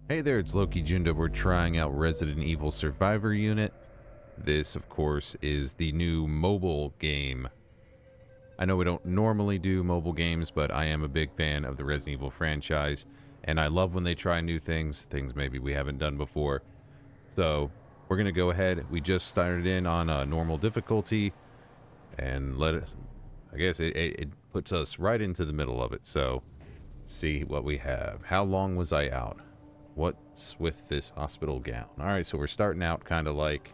Hey there, it's Loki Junda. We're trying out Resident Evil Survivor Unit. This, of course, is the new mobile game. I know we don't normally do mobile games, but I am a big fan of the Resident Evil franchise, and I love when they try new things maybe we haven't done before. So, we're going to go ahead. We just started in on a normal difficulty, and I guess it puts us right into the middle of it. So, see what we have. How long was I out? What's with this hospital gown? Alright, so we're starting out kind of like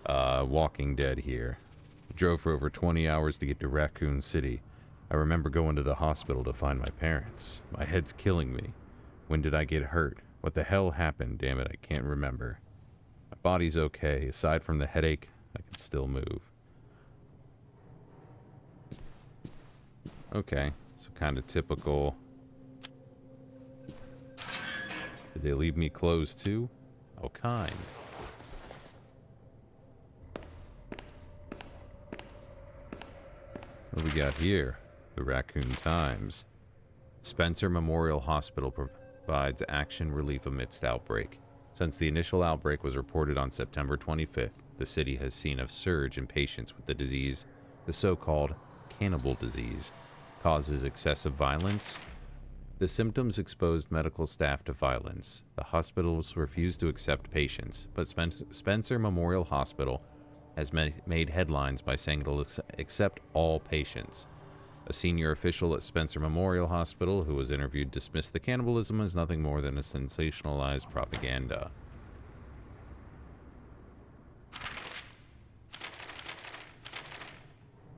Walking Dead here. Drove for over 20 hours to get to Raccoon City. I remember going to the hospital to find my parents. My head's killing me. When did I get hurt? What the hell happened? Damn it, I can't remember. My body's okay. Aside from the headache, I can still move. Okay, so kind of typical. Did they leave me clothes too? How kind. What do we got here? The Raccoon Times. Spencer Memorial Hospital provides action relief amidst outbreak. Since the initial outbreak was reported on September 25th, the city has seen a surge in patients with the disease. The so-called cannibal disease causes excessive violence. The symptoms exposed medical staff to violence. The hospitals refuse to accept patients, but Spencer Memorial Hospital has made headlines by saying it'll accept all patients. A senior official at Spencer Memorial Hospital who was interviewed dismissed the cannibalism as nothing more than a sensationalized propaganda.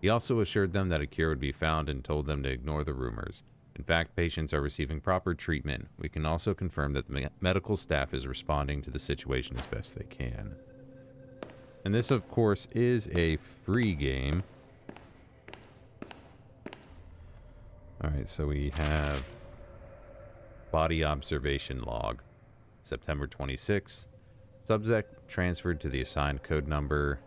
He also assured them that a cure would be found and told them to ignore the rumors. In fact, patients are receiving proper treatment. We can also confirm that the medical staff is responding to the situation as best they can. And this, of course, is a free game. Alright, so we have body observation log. September 26th. Subject transferred to the assigned code number.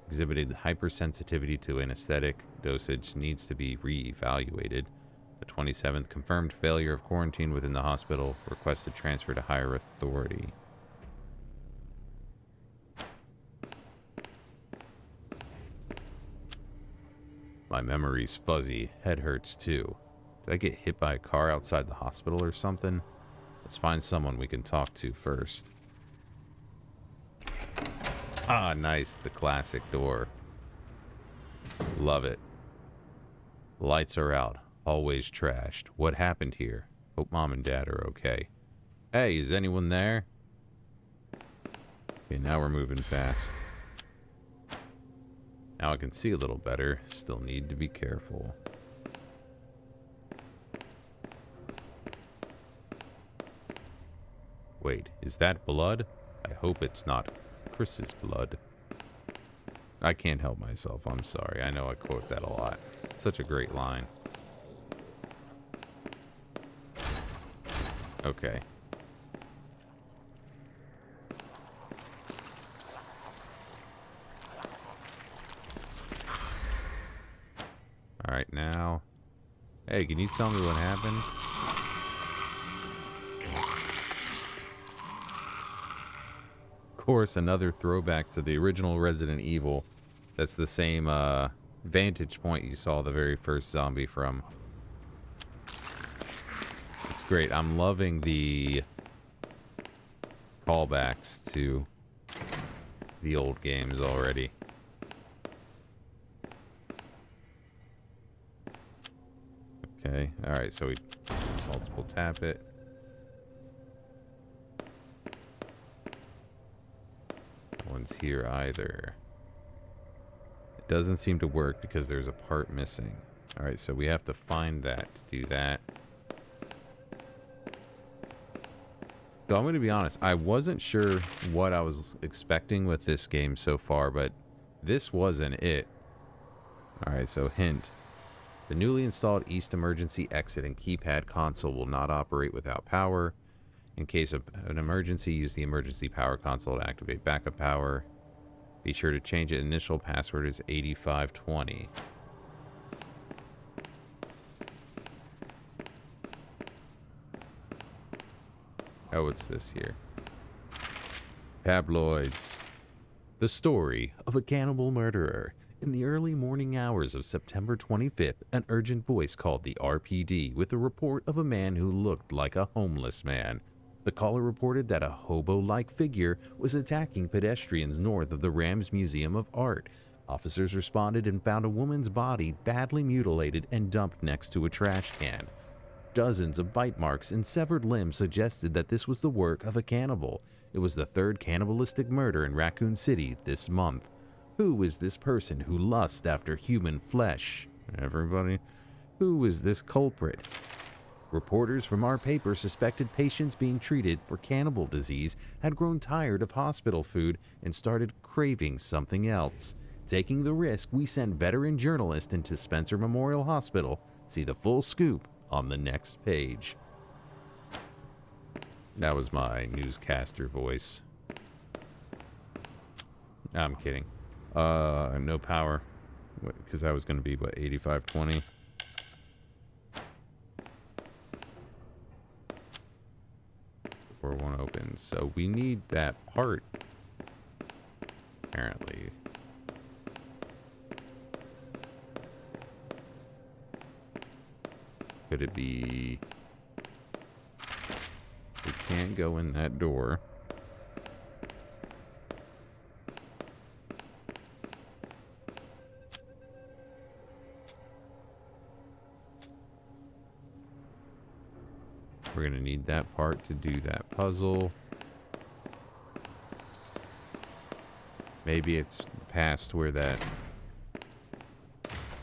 Exhibited hypersensitivity to anesthetic. Dosage needs to be re-evaluated. The 27th, confirmed failure of quarantine within the hospital. Requested transfer to higher authority. My memory's fuzzy. Head hurts too. Did I get hit by a car outside the hospital or something? Let's find someone we can talk to first. Ah, nice. The classic door. Love it. Lights are out. Always trashed. What happened here? Hope mom and dad are okay. Hey, is anyone there? Okay, now we're moving fast. Now I can see a little better. Still need to be careful. Wait, is that blood? I hope it's not Chris's blood. I can't help myself. I'm sorry. I know I quote that a lot. It's such a great line. Okay. Alright, now. Hey, can you tell me what happened? Of course, another throwback to the original Resident Evil. That's the same vantage point you saw the very first zombie from. It's great. I'm loving the callbacks to the old games already. Okay, alright, so we multiple tap it. No one's here either. It doesn't seem to work because there's a part missing. Alright, so we have to find that to do that. So I'm going to be honest, I wasn't sure what I was expecting with this game so far, but this wasn't it. Alright, so hint. The newly installed East Emergency Exit and Keypad console will not operate without power. In case of an emergency, use the emergency power console to activate backup power. Be sure to change it. Initial password is 8520. Oh, what's this here? Tabloids. The story of a cannibal murderer. In the early morning hours of September 25th, an urgent voice called the RPD with a report of a man who looked like a homeless man. The caller reported that a hobo-like figure was attacking pedestrians north of the Rams Museum of Art. Officers responded and found a woman's body badly mutilated and dumped next to a trash can. Dozens of bite marks and severed limbs suggested that this was the work of a cannibal. It was the third cannibalistic murder in Raccoon City this month. Who is this person who lusts after human flesh? Everybody? Who is this culprit? Reporters from our paper suspected patients being treated for cannibal disease had grown tired of hospital food and started craving something else. Taking the risk, we sent veteran journalist into Spencer Memorial Hospital. See the full scoop on the next page. That was my newscaster voice. I'm kidding. No power. Because that was going to be, what, 8520? Door won't open. So we need that part. Apparently. Could it be... We can't go in that door. We're gonna need that part to do that puzzle. Maybe it's past where that...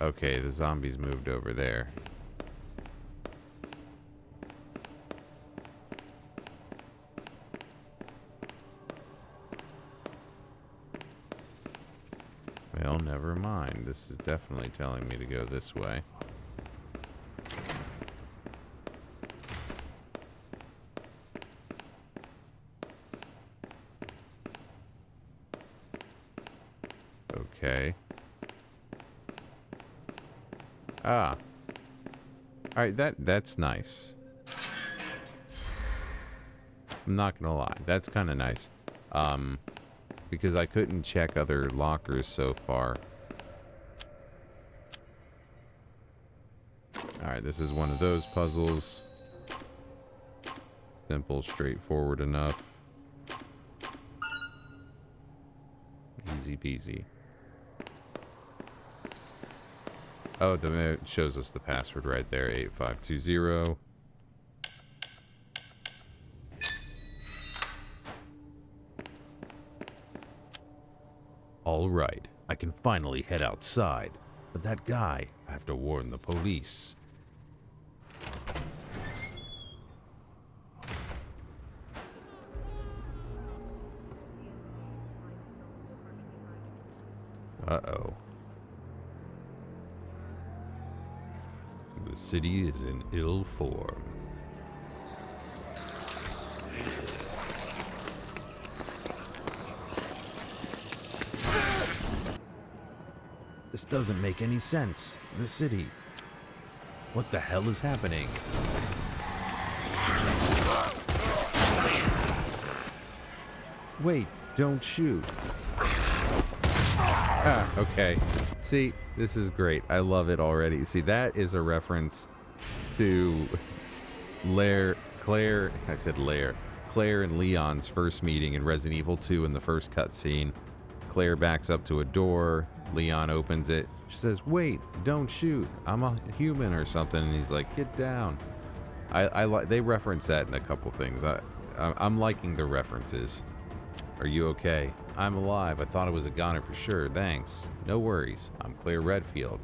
Okay, the zombies moved over there. Well, never mind. This is definitely telling me to go this way. Okay. Ah. Alright, that's nice. I'm not gonna lie. That's kind of nice. Because I couldn't check other lockers so far. Alright, this is one of those puzzles. Simple, straightforward enough. Easy peasy. Oh, it shows us the password right there, 8520. All right, I can finally head outside. But that guy, I have to warn the police. Uh-oh. The city is in ill form. This doesn't make any sense. The city. What the hell is happening? Wait, don't shoot. Ah, okay. See, this is great. I love it already. See, that is a reference to Claire and Leon's first meeting in Resident Evil 2 in the first cutscene. Claire backs up to a door. Leon opens it. She says, "Wait, don't shoot. I'm a human or something." And he's like, "Get down." They reference that in a couple things. I'm liking the references. Are you okay? I'm alive. I thought it was a goner for sure. Thanks. No worries. I'm Claire Redfield.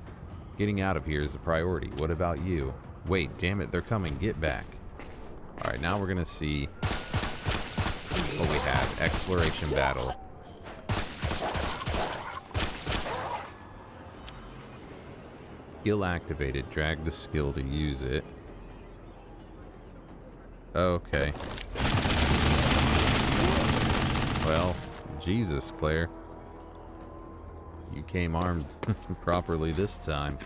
Getting out of here is the priority. What about you? Wait, damn it. They're coming. Get back. All right, now we're going to see what we have. Exploration battle. Skill activated. Drag the skill to use it. Okay. Well, Jesus, Claire. You came armed properly this time.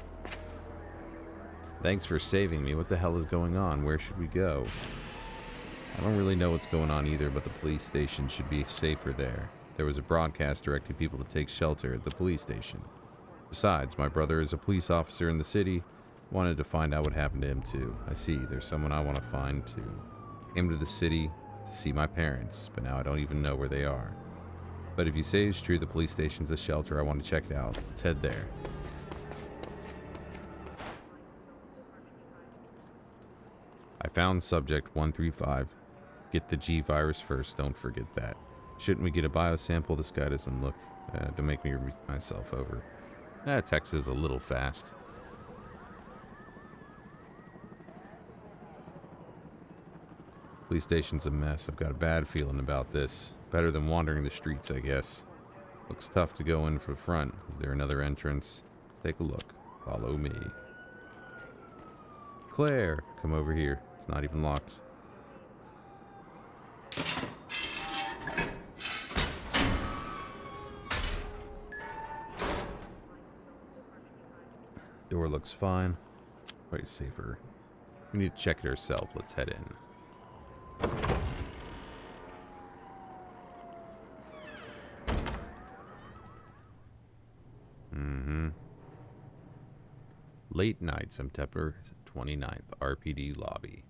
Thanks for saving me. What the hell is going on? Where should we go? I don't really know what's going on either, but the police station should be safer there. There was a broadcast directing people to take shelter at the police station. Besides, my brother is a police officer in the city. Wanted to find out what happened to him too. I see, there's someone I want to find too. Came to the city to see my parents, but now I don't even know where they are. But if you say it's true, the police station's a shelter, I want to check it out. Let's head there. I found subject 135. Get the G virus first, don't forget that. Shouldn't we get a biosample? This guy doesn't look to make me repeat myself over. That text is a little fast. Police station's a mess. I've got a bad feeling about this. Better than wandering the streets, I guess. Looks tough to go in from the front. Is there another entrance? Let's take a look. Follow me. Claire, come over here. It's not even locked. Door looks fine. Probably safer. We need to check it ourselves. Let's head in. Late night, September 29th, RPD lobby.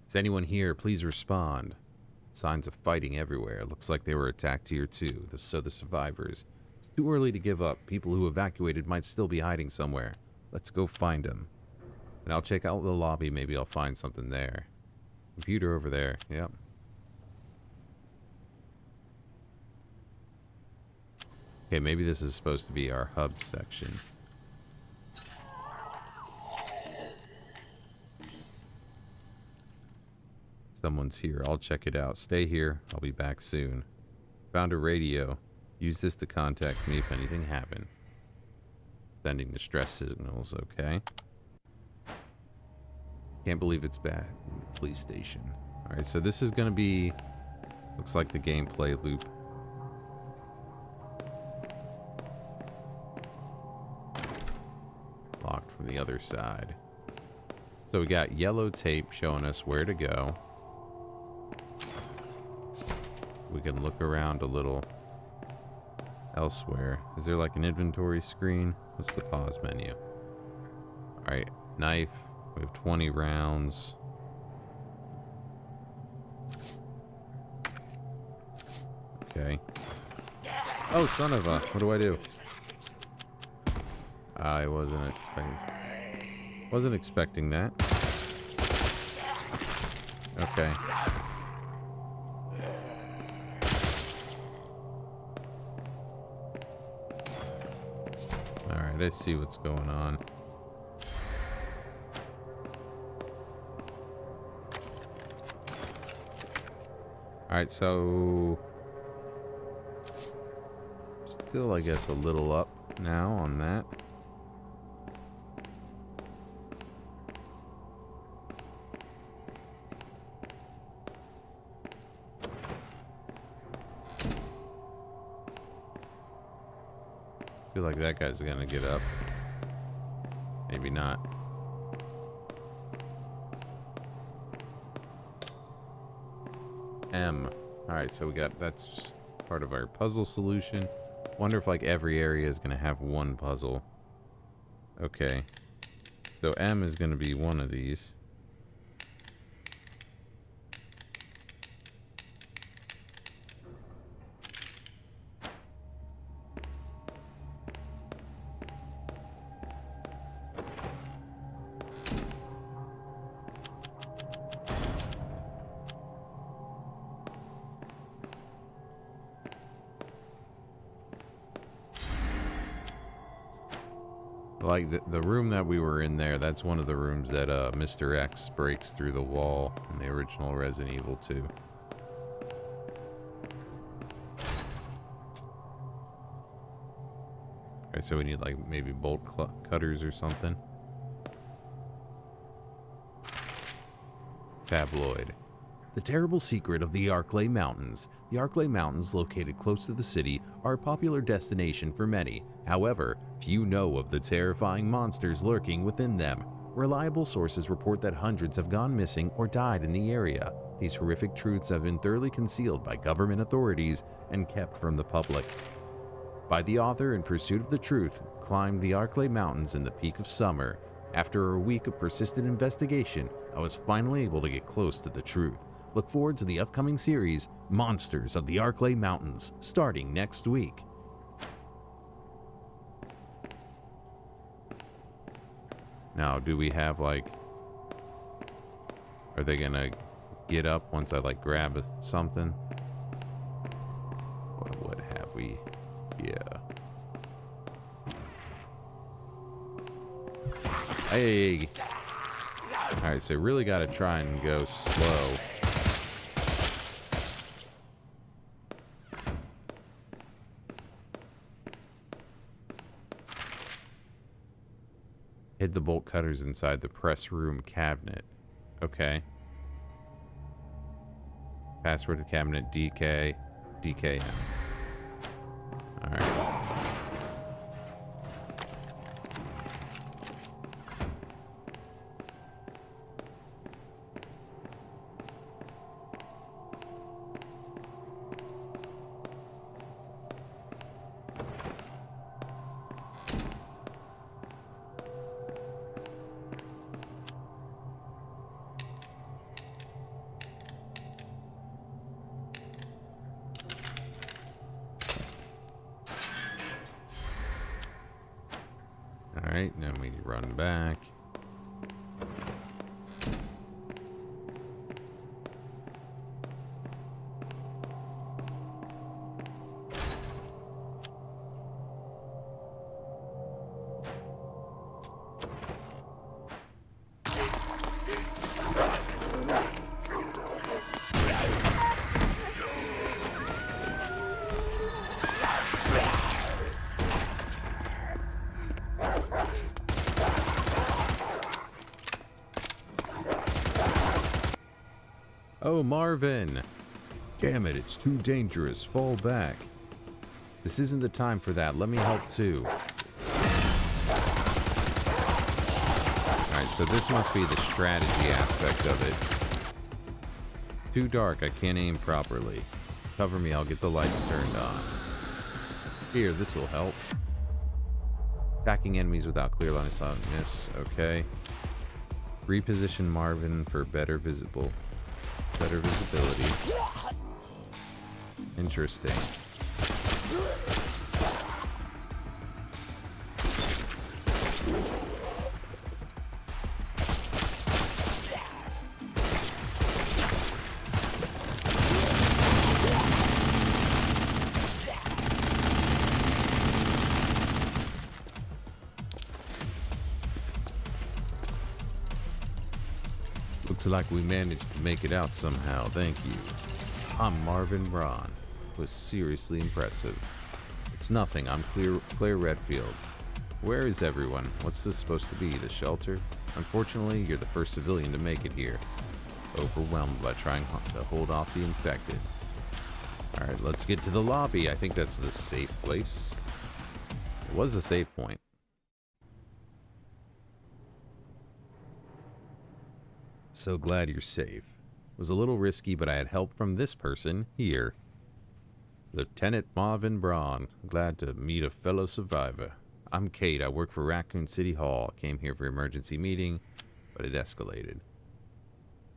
Is anyone here? Please respond. Signs of fighting everywhere. Looks like they were attacked here too, so the survivors. It's too early to give up. People who evacuated might still be hiding somewhere. Let's go find them. And I'll check out the lobby. Maybe I'll find something there. Computer over there. Yep. Okay, maybe this is supposed to be our hub section. Someone's here. I'll check it out. Stay here. I'll be back soon. Found a radio. Use this to contact me if anything happened. Sending distress signals. Okay. Can't believe it's back in the police station. Alright, so this is going to be... Looks like the gameplay loop. Locked from the other side. So we got yellow tape showing us where to go. We can look around a little elsewhere. Is there like an inventory screen? What's the pause menu? Alright, knife. We have 20 rounds. Okay. Oh, son of a... What do I do? I wasn't expecting that. Okay. Alright, I see what's going on. Alright, so... Still, I guess, a little up now on that. I feel like that guy's gonna get up. Maybe not. M. Alright, so we got... That's part of our puzzle solution. Wonder if like every area is gonna have one puzzle. Okay. So M is gonna be one of these. Like, the room that we were in there, that's one of the rooms that Mr. X breaks through the wall in the original Resident Evil 2. Okay, so we need, like, maybe bolt cutters or something. Tabloid. The terrible secret of the Arklay Mountains. The Arklay Mountains, located close to the city, are a popular destination for many. However, few know of the terrifying monsters lurking within them. Reliable sources report that hundreds have gone missing or died in the area. These horrific truths have been thoroughly concealed by government authorities and kept from the public. By the author, in pursuit of the truth, climbed the Arklay Mountains in the peak of summer. After a week of persistent investigation, I was finally able to get close to the truth. Look forward to the upcoming series, Monsters of the Arklay Mountains, starting next week. Now, do we have, like... Are they gonna get up once I, like, grab something? What have we... Yeah. Hey! Alright, so really gotta try and go slow. Hid the bolt cutters inside the press room cabinet. Okay. Password to cabinet DKM. Alright. Alright, then we run back. Oh, Marvin! Damn it, it's too dangerous. Fall back. This isn't the time for that. Let me help too. Alright, so this must be the strategy aspect of it. Too dark, I can't aim properly. Cover me, I'll get the lights turned on. Here, this'll help. Attacking enemies without clear line of sight. Miss, okay. Reposition Marvin for better visibility. Interesting. Looks like we managed to make it out somehow, thank you. I'm Marvin Braun. It was seriously impressive. It's nothing, I'm Claire Redfield. Where is everyone? What's this supposed to be, the shelter? Unfortunately, you're the first civilian to make it here. Overwhelmed by trying to hold off the infected. Alright, let's get to the lobby. I think that's the safe place. It was a save point. So glad you're safe. It was a little risky, but I had help from this person here. Lieutenant Marvin Braun. Glad to meet a fellow survivor. I'm Kate. I work for Raccoon City Hall. Came here for emergency meeting, but it escalated.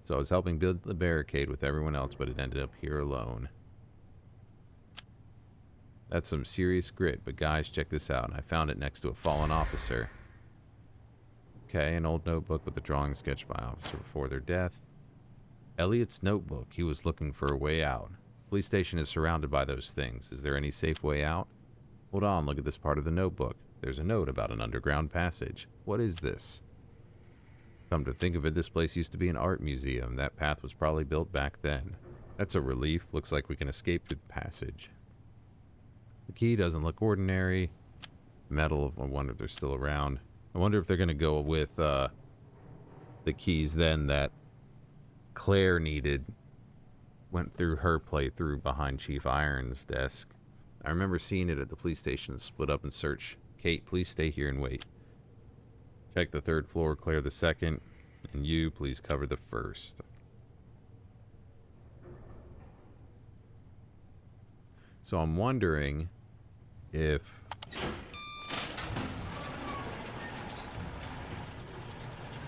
So I was helping build the barricade with everyone else, but it ended up here alone. That's some serious grit, but guys, check this out. I found it next to a fallen officer. Okay, an old notebook with a drawing sketched by officer before their death. Elliot's notebook. He was looking for a way out. Police station is surrounded by those things. Is there any safe way out? Hold on, look at this part of the notebook. There's a note about an underground passage. What is this? Come to think of it, this place used to be an art museum. That path was probably built back then. That's a relief. Looks like we can escape through the passage. The key doesn't look ordinary. Metal, I wonder if they're still around. I wonder if they're going to go with the keys then that Claire needed. Went through her playthrough behind Chief Iron's desk. I remember seeing it at the police station, split up and search. Kate, please stay here and wait. Check the third floor, clear the second, and you please cover the first. So I'm wondering if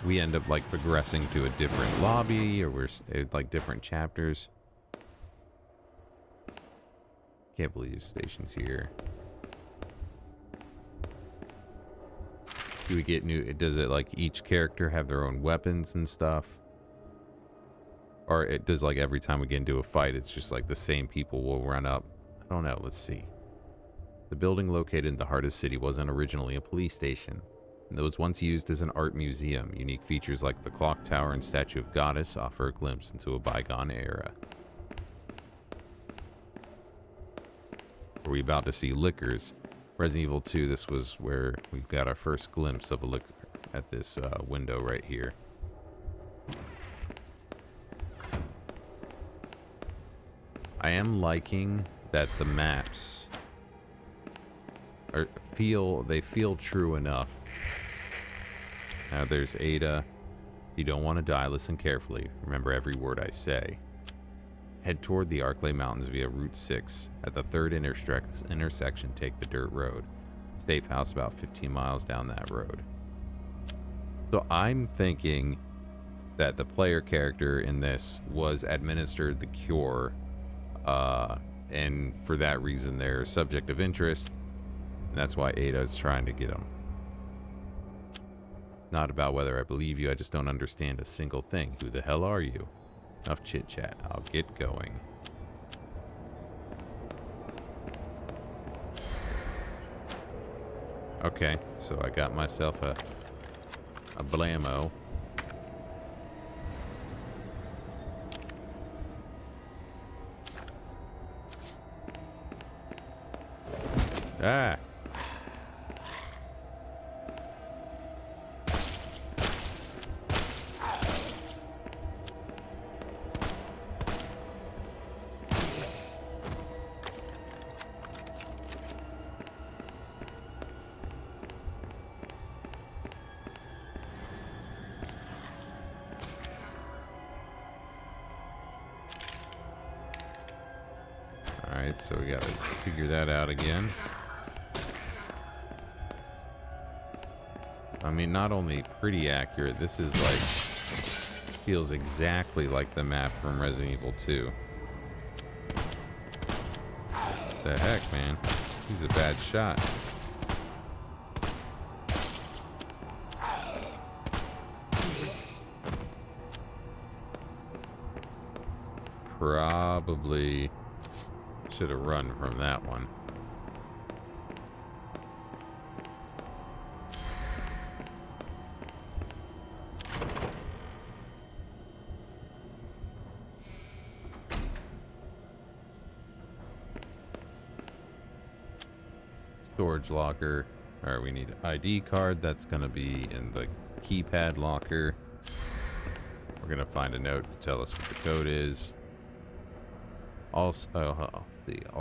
we end up like progressing to a different lobby, or we're like different chapters. Can't believe station's here. Do we get new? Does it like each character have their own weapons and stuff? Or it does like every time we get into a fight, it's just like the same people will run up? I don't know. Let's see. The building located in the heart of the city wasn't originally a police station. It was once used as an art museum. Unique features like the clock tower and statue of Goddess offer a glimpse into a bygone era. Are we about to see liquors? Resident Evil 2, this was where we got our first glimpse of a liquor at this window right here. I am liking that the maps feel true enough. Now there's Ada. If you don't want to die, listen carefully. Remember every word I say. Head toward the Arklay Mountains via Route 6. At the third intersection, take the dirt road. Safe house about 15 miles down that road. So I'm thinking that the player character in this was administered the cure, and for that reason they're subject of interest, and that's why Ada is trying to get him. Not about whether I believe you, I just don't understand a single thing. Who the hell are you? Enough chit chat. I'll get going. Okay, so I got myself a blammo. Ah! Alright, so we gotta figure that out again. I mean, not only pretty accurate, this is like, feels exactly like the map from Resident Evil 2. The heck, man? He's a bad shot. Probably should have run from that one. Storage locker. Alright, we need an ID card. That's going to be in the keypad locker. We're going to find a note to tell us what the code is. All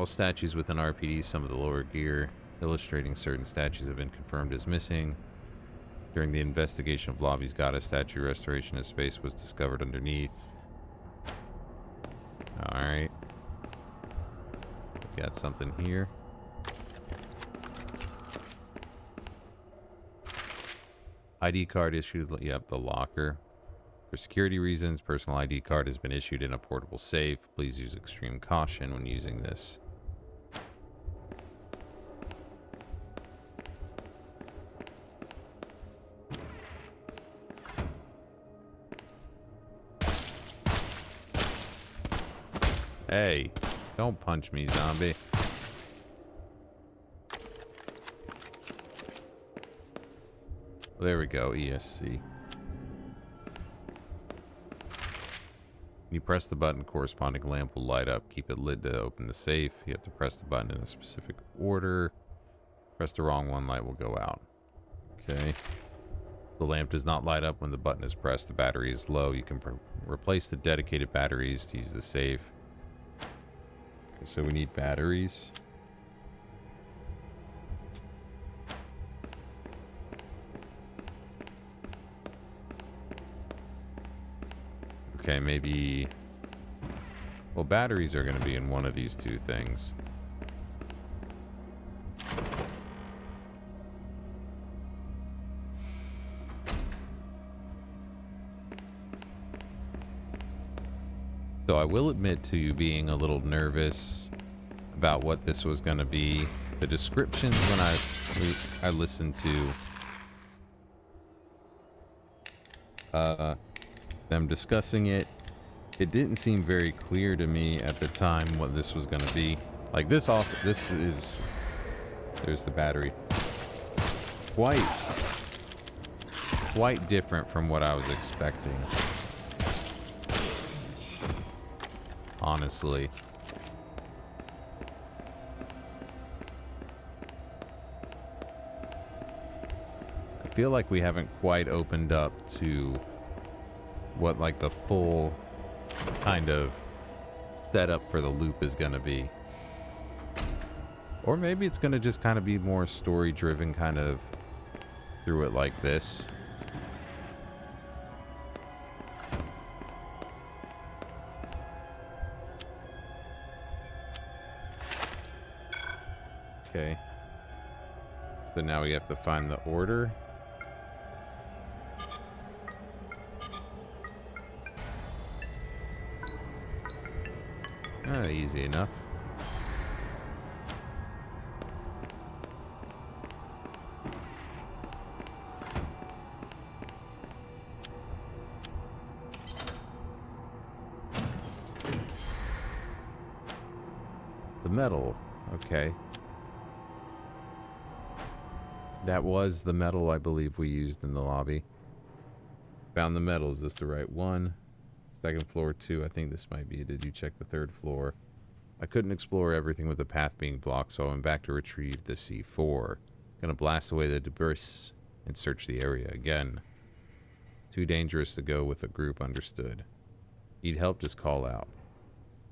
statues within RPD, some of the lower gear illustrating certain statues have been confirmed as missing. During the investigation of Lobby's Goddess statue restoration, a space was discovered underneath. Alright. We got something here. ID card issued, yep, the locker. For security reasons, personal ID card has been issued in a portable safe. Please use extreme caution when using this. Hey, don't punch me, zombie. There we go, ESC. You press the button, corresponding lamp will light up. Keep it lit to open the safe. You have to press the button in a specific order. Press the wrong one, light will go out. Okay. The lamp does not light up when the button is pressed. The battery is low. You can replace the dedicated batteries to use the safe. Okay, so we need batteries. Okay, maybe... Well, batteries are going to be in one of these two things. So I will admit to you being a little nervous about what this was going to be. The descriptions when I listened to them discussing it, it didn't seem very clear to me at the time what this was going to be. Like this is, there's the battery. Quite different from what I was expecting. Honestly. I feel like we haven't quite opened up to what like the full kind of setup for the loop is going to be. Or maybe it's going to just kind of be more story driven kind of through it like this. Okay. So now we have to find the order. Easy enough. The metal. Okay. That was the metal I believe we used in the lobby. Found the metal. Is this the right one? Second floor 2. I think this might be it. Did you check the third floor? I couldn't explore everything with the path being blocked, so I went back to retrieve the C4. Gonna blast away the debris and search the area again. Too dangerous to go with a group, understood. Need help, just call out.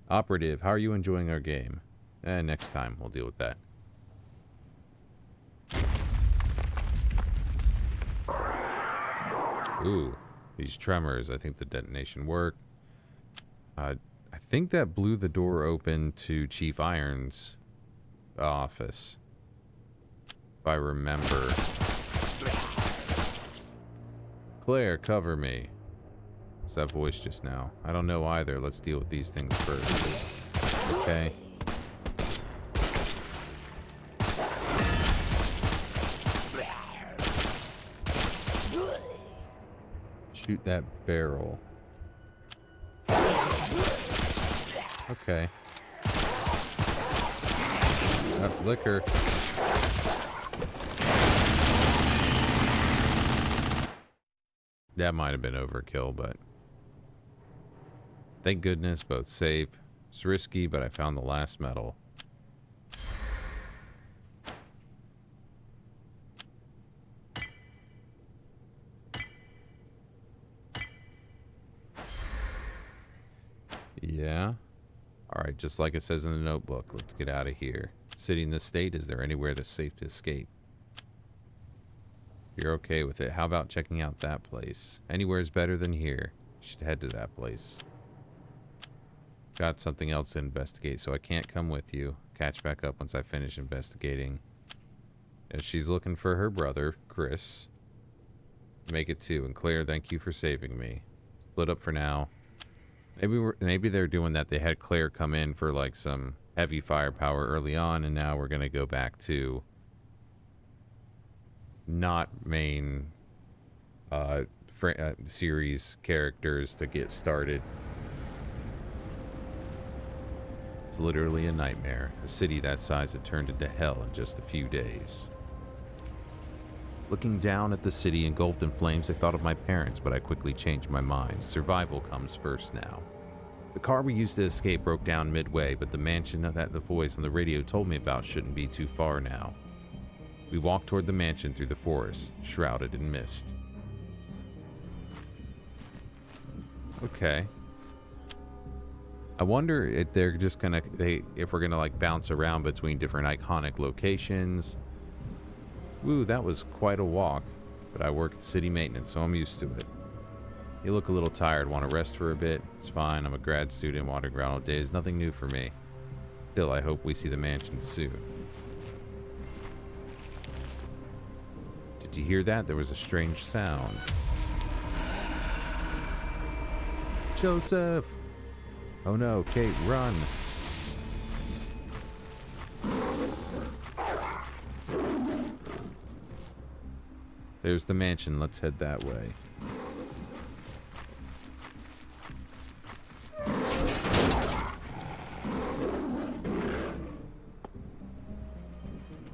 Operative, how are you enjoying our game? Next time, we'll deal with that. Ooh, these tremors. I think the detonation worked. I think that blew the door open to Chief Iron's office. If I remember. Claire, cover me. What's that voice just now? I don't know either. Let's deal with these things first. Okay. Shoot that barrel. Okay. Liquor. That might have been overkill, but thank goodness, both safe. It's risky, but I found the last metal. Yeah. Alright, just like it says in the notebook, let's get out of here. City in this state, is there anywhere that's safe to escape? You're okay with it. How about checking out that place? Anywhere is better than here. You should head to that place. Got something else to investigate, so I can't come with you. Catch back up once I finish investigating. If she's looking for her brother, Chris. Make it 2. And Claire, thank you for saving me. Split up for now. Maybe they're doing that. They had Claire come in for like some heavy firepower early on, and now we're gonna go back to not main series characters to get started. It's literally a nightmare. A city that size had turned into hell in just a few days. Looking down at the city engulfed in flames, I thought of my parents, but I quickly changed my mind. Survival comes first now. The car we used to escape broke down midway, but the mansion that the voice on the radio told me about shouldn't be too far now. We walked toward the mansion through the forest, shrouded in mist. Okay. I wonder if they're just gonna, if we're gonna like bounce around between different iconic locations. Woo, that was quite a walk, but I work at city maintenance, so I'm used to it. You look a little tired. Want to rest for a bit? It's fine. I'm a grad student. Wandering around all day is nothing new for me. Still, I hope we see the mansion soon. Did you hear that? There was a strange sound. Joseph! Oh no, Kate, run! There's the mansion. Let's head that way.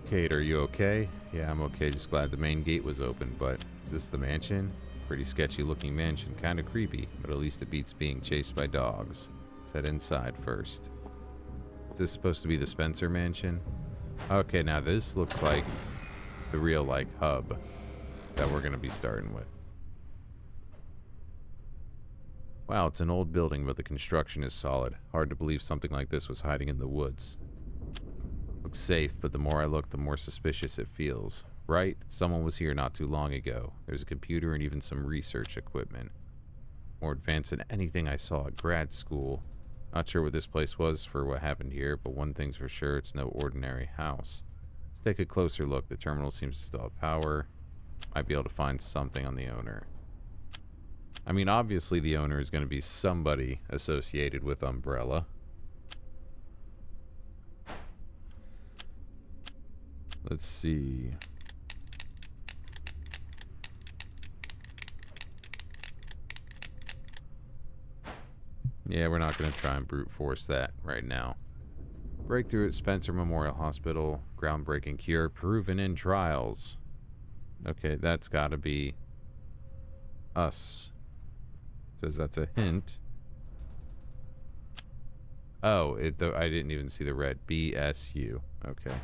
Kate, are you okay? Yeah, I'm okay. Just glad the main gate was open, but is this the mansion? Pretty sketchy looking mansion. Kinda creepy, but at least it beats being chased by dogs. Let's head inside first. Is this supposed to be the Spencer mansion? Okay, now this looks like the real, like, hub that we're gonna be starting with. Wow, it's an old building, but the construction is solid. Hard to believe something like this was hiding in the woods. Looks safe, but the more I look, the more suspicious it feels. Right? Someone was here not too long ago. There's a computer and even some research equipment. More advanced than anything I saw at grad school. Not sure what this place was for what happened here, but one thing's for sure, it's no ordinary house. Let's take a closer look. The terminal seems to still have power. Might be able to find something on the owner. I mean, obviously the owner is going to be somebody associated with Umbrella. Let's see. Yeah, we're not going to try and brute force that right now. Breakthrough at Spencer Memorial Hospital. Groundbreaking cure proven in trials. Okay, that's got to be us. Says that's a hint. Oh, I didn't even see the red. BSU. Okay.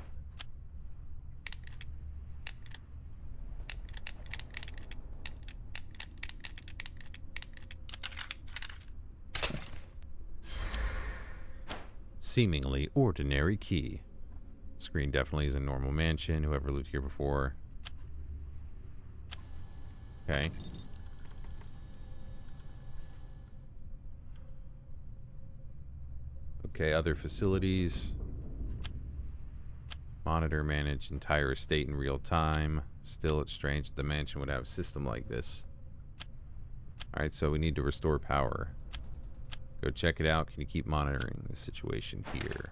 Seemingly ordinary key. Screen definitely is a normal mansion. Whoever lived here before. Okay. Okay, other facilities. Monitor, manage entire estate in real time. Still, it's strange that the mansion would have a system like this. Alright, so we need to restore power. Go check it out. Can you keep monitoring the situation here?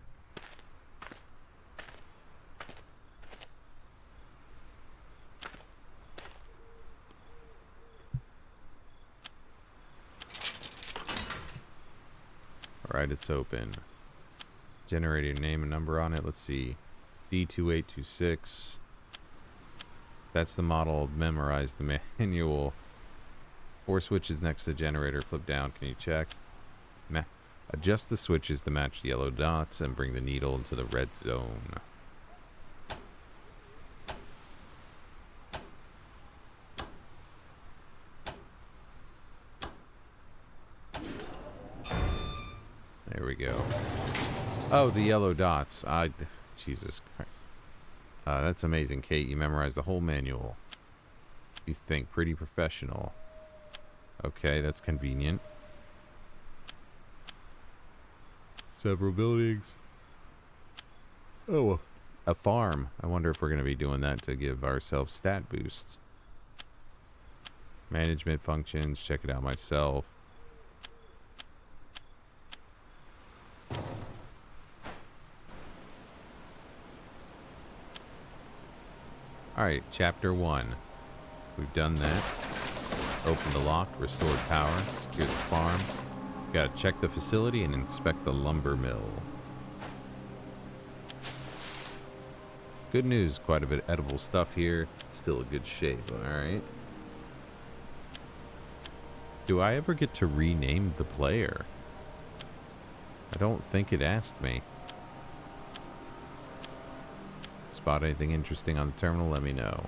Alright, it's open. Generated name and number on it. Let's see. D2826. That's the model. Memorize the manual. 4 switches next to the generator. Flip down. Can you check? Adjust the switches to match the yellow dots and bring the needle into the red zone. There we go. Oh, the yellow dots. Jesus Christ. That's amazing, Kate. You memorized the whole manual. You think pretty professional. Okay, that's convenient. Several buildings. Oh, a farm. I wonder if we're going to be doing that to give ourselves stat boosts. Management functions. Check it out myself. Alright, chapter 1. We've done that. Opened the lock, restored power, secured the farm. Gotta check the facility and inspect the lumber mill. Good news, quite a bit of edible stuff here. Still in good shape, alright. Do I ever get to rename the player? I don't think it asked me. Spot anything interesting on the terminal, let me know.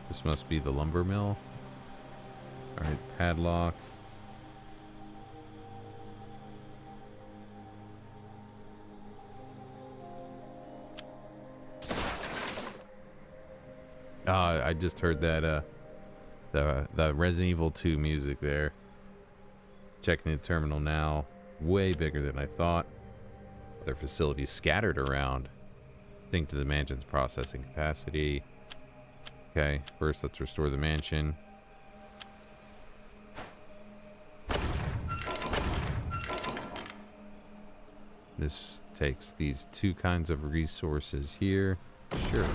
This must be the lumber mill. Alright, padlock. I just heard that the Resident Evil 2 music there. Checking the terminal now. Way bigger than I thought. Other facilities scattered around. Distinct to the mansion's processing capacity. Okay, first let's restore the mansion. This takes these two kinds of resources here. Sure.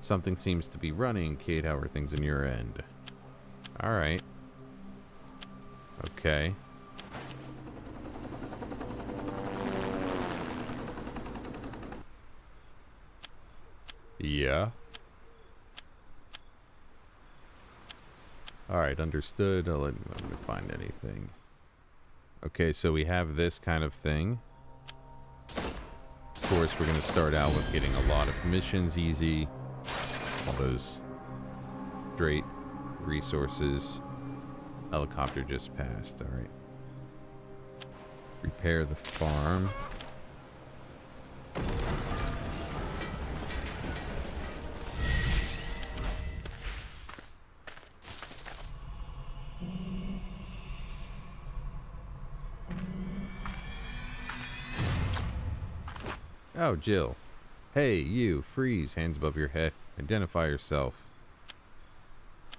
Something seems to be running. Kate, how are things on your end? Alright. Okay. Yeah. Alright, understood. Let me find anything. Okay, so we have this kind of thing. Of course, we're going to start out with getting a lot of missions easy. All those straight resources. Helicopter just passed. Alright. Repair the farm. Oh, Jill. Hey, you. Freeze. Hands above your head. Identify yourself.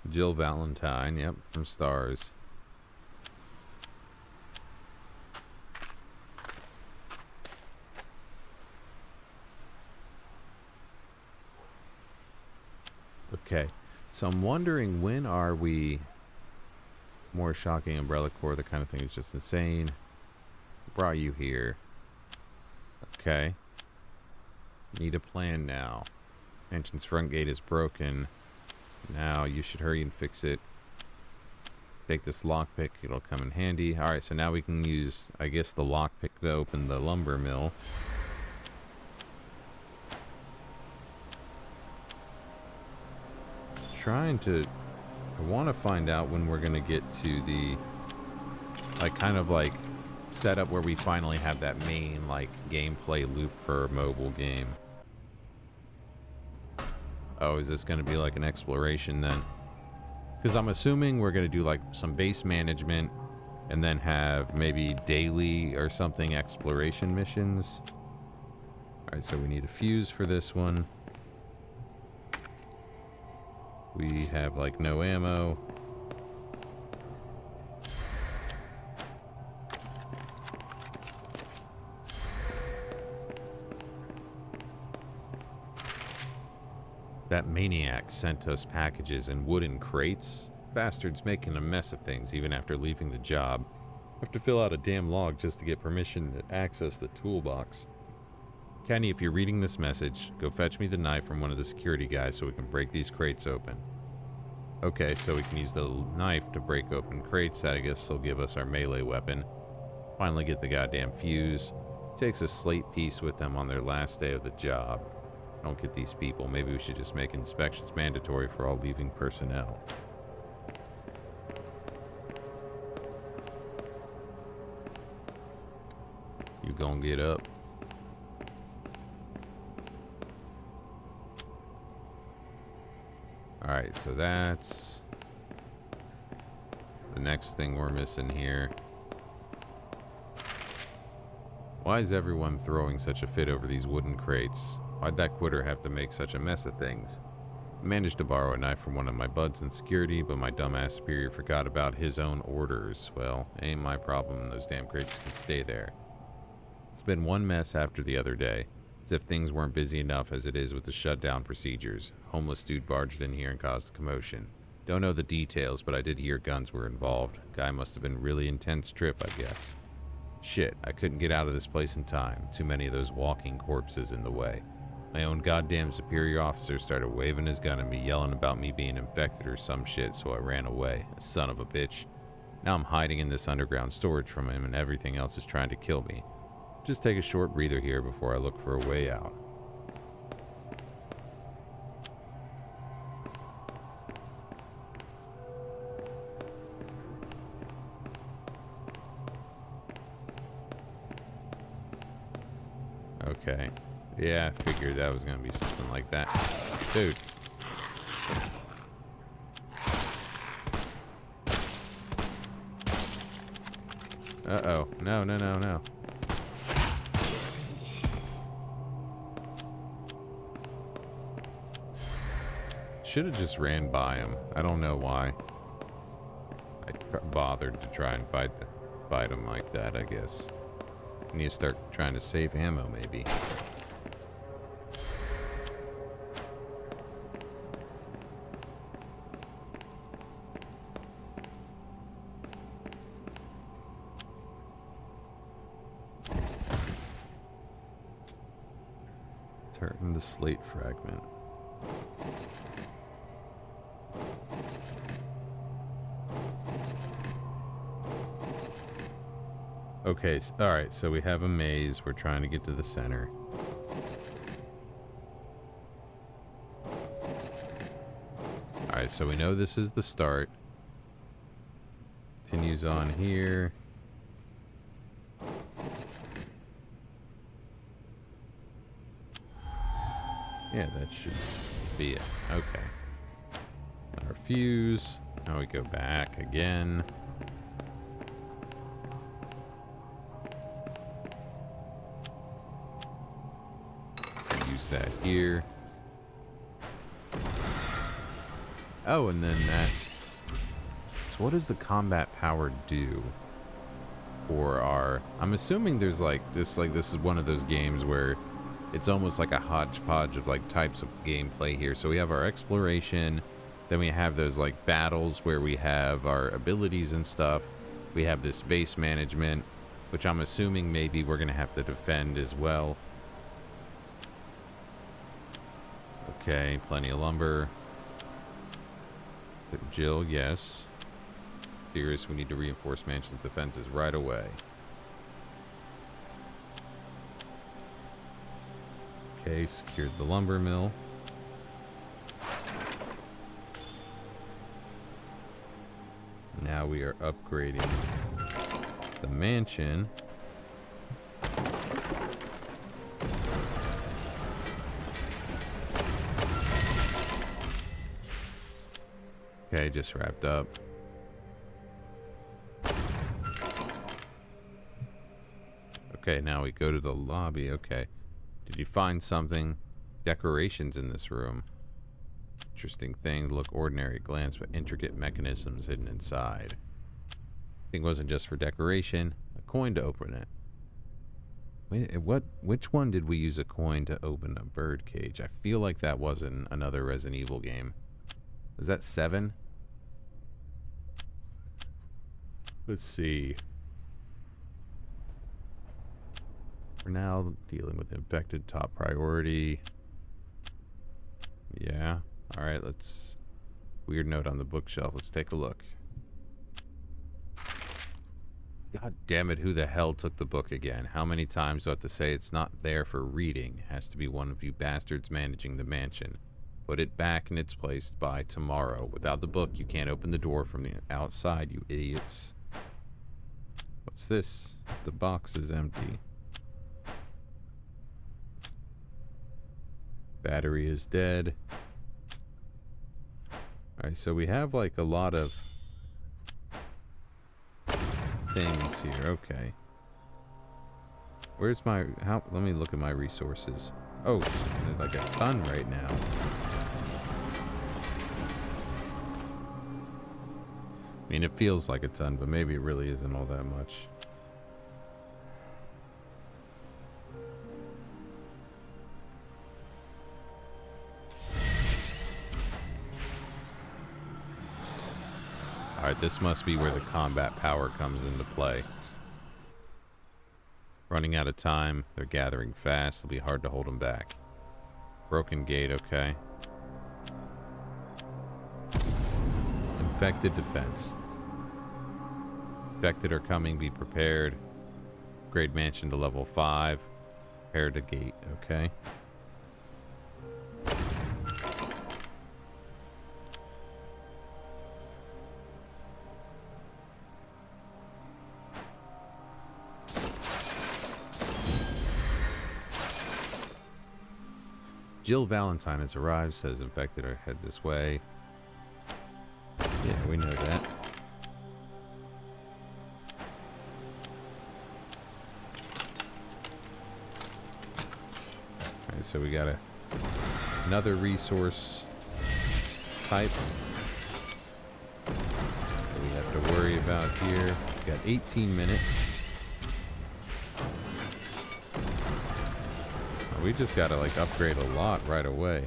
Jill Valentine. Yep, from Stars. Okay. So I'm wondering, when are we... More shocking Umbrella Corps, the kind of thing is just insane. Brought you here. Okay. Need a plan now. Mansion's front gate is broken. Now you should hurry and fix it. Take this lockpick, it'll come in handy. Alright, so now we can use, I guess, the lockpick to open the lumber mill. I want to find out when we're going to get to the, like, kind of like setup where we finally have that main, like, gameplay loop for a mobile game. Oh, is this going to be like an exploration then? Because I'm assuming we're going to do like some base management and then have maybe daily or something exploration missions. Alright, so we need a fuse for this one. We have like no ammo. That maniac sent us packages in wooden crates. Bastard's making a mess of things even after leaving the job. Have to fill out a damn log just to get permission to access the toolbox. Kenny, if you're reading this message, go fetch me the knife from one of the security guys so we can break these crates open. Okay, so we can use the knife to break open crates. That I guess will give us our melee weapon. Finally get the goddamn fuse. Takes a slate piece with them on their last day of the job. Don't get these people. Maybe we should just make inspections mandatory for all leaving personnel. You gonna get up? Alright, so that's the next thing we're missing here. Why is everyone throwing such a fit over these wooden crates? Why'd that quitter have to make such a mess of things? I managed to borrow a knife from one of my buds in security, but my dumbass superior forgot about his own orders. Well, ain't my problem. Those damn crates can stay there. It's been one mess after the other day. As if things weren't busy enough as it is with the shutdown procedures. Homeless dude barged in here and caused a commotion. Don't know the details, but I did hear guns were involved. Guy must have been a really intense trip, I guess. Shit, I couldn't get out of this place in time. Too many of those walking corpses in the way. My own goddamn superior officer started waving his gun at me, yelling about me being infected or some shit, so I ran away. A son of a bitch. Now I'm hiding in this underground storage from him and everything else is trying to kill me. Just take a short breather here before I look for a way out. Okay. Yeah, I figured that was gonna be something like that. Dude. Uh-oh. No, no, no, no. Should have just ran by him. I don't know why I bothered to try and fight him like that, I guess. I need to start trying to save ammo, maybe. Turn the slate fragment. Okay, alright, so we have a maze. We're trying to get to the center. Alright, so we know this is the start. Continues on here. Yeah, that should be it. Okay. Our fuse. Now we go back again. Use that here. Oh, and then that. So what does the combat power do for our... I'm assuming there's like this is one of those games where it's almost like a hodgepodge of like types of gameplay here. So we have our exploration, then we have those like battles where we have our abilities and stuff. We have this base management, which I'm assuming maybe we're gonna have to defend as well. Okay, plenty of lumber. Jill, yes. Furious, we need to reinforce Mansion's defenses right away. Okay, secured the lumber mill. Now we are upgrading the mansion. Okay, just wrapped up. Okay, now we go to the lobby. Okay. Did you find something? Decorations in this room. Interesting things. Look ordinary at glance, but intricate mechanisms hidden inside. Thing wasn't just for decoration. A coin to open it. Wait, which one did we use a coin to open a bird cage? I feel like that was in another Resident Evil game. Was that 7? Let's see. For now, dealing with infected, top priority. Yeah. Alright, let's... Weird note on the bookshelf. Let's take a look. God damn it, who the hell took the book again? How many times do I have to say it's not there for reading? Has to be one of you bastards managing the mansion. Put it back in its place by tomorrow. Without the book, you can't open the door from the outside, you idiots. What's this? The box is empty. Battery is dead. Alright, so we have like a lot of things here. Okay. Where's my... let me look at my resources. Oh, there's like a ton right now. I mean, it feels like a ton, but maybe it really isn't all that much. Alright, this must be where the combat power comes into play. Running out of time. They're gathering fast. It'll be hard to hold them back. Broken gate, okay. Infected defense. Infected are coming, be prepared. Upgrade mansion to level 5. Prepare to gate, okay. Jill Valentine has arrived, says infected are head this way. Yeah, we know that. Alright, so we got another resource type that we have to worry about here. We got 18 minutes. We just gotta like upgrade a lot right away.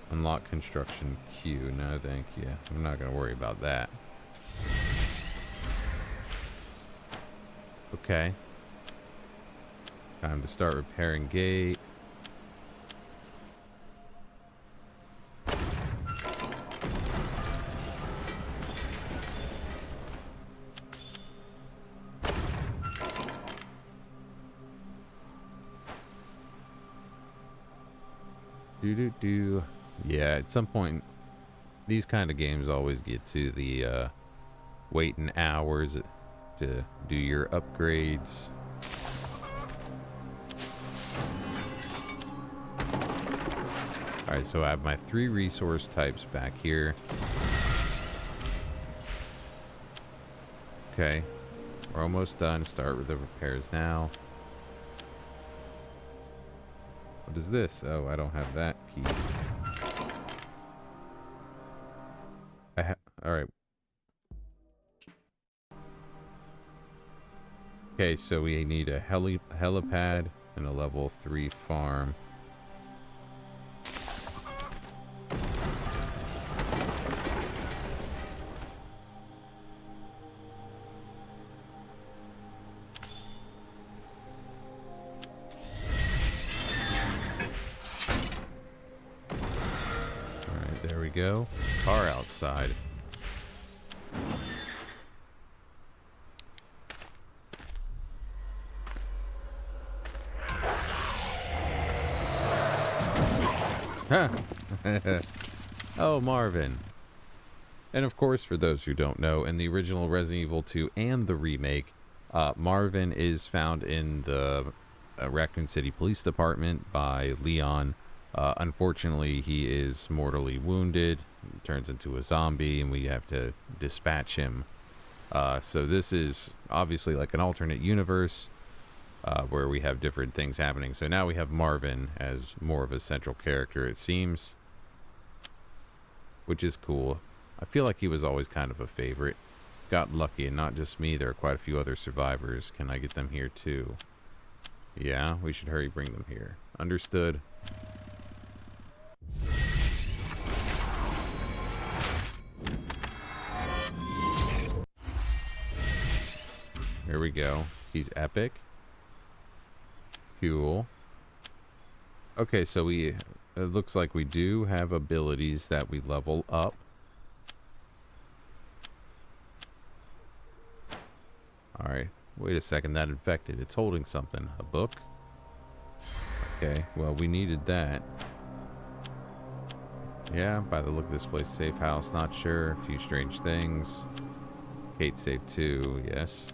Unlock construction queue. No, thank you. I'm not gonna worry about that. Okay. Time to start repairing gate. Yeah, at some point, these kind of games always get to the waiting hours to do your upgrades. Alright, so I have my 3 resource types back here. Okay, we're almost done. Start with the repairs now. What is this? Oh, I don't have that key. Alright. Okay, so we need a helipad and a level 3 farm. There we go. Car outside. Oh, Marvin. And of course, for those who don't know, in the original Resident Evil 2 and the remake, Marvin is found in the Raccoon City Police Department by Leon. Unfortunately, he is mortally wounded, turns into a zombie, and we have to dispatch him. So this is obviously like an alternate universe where we have different things happening. So now we have Marvin as more of a central character, it seems, which is cool. I feel like he was always kind of a favorite. Got lucky, and not just me. There are quite a few other survivors. Can I get them here too? Yeah, we should hurry bring them here. Understood. Here we go. He's epic. Cool. Okay, so it looks like we do have abilities that we level up. Alright, wait a second, that infected. It's holding something. A book? Okay, well, we needed that. Yeah, by the look of this place, safe house, not sure. A few strange things. Kate safe too, yes.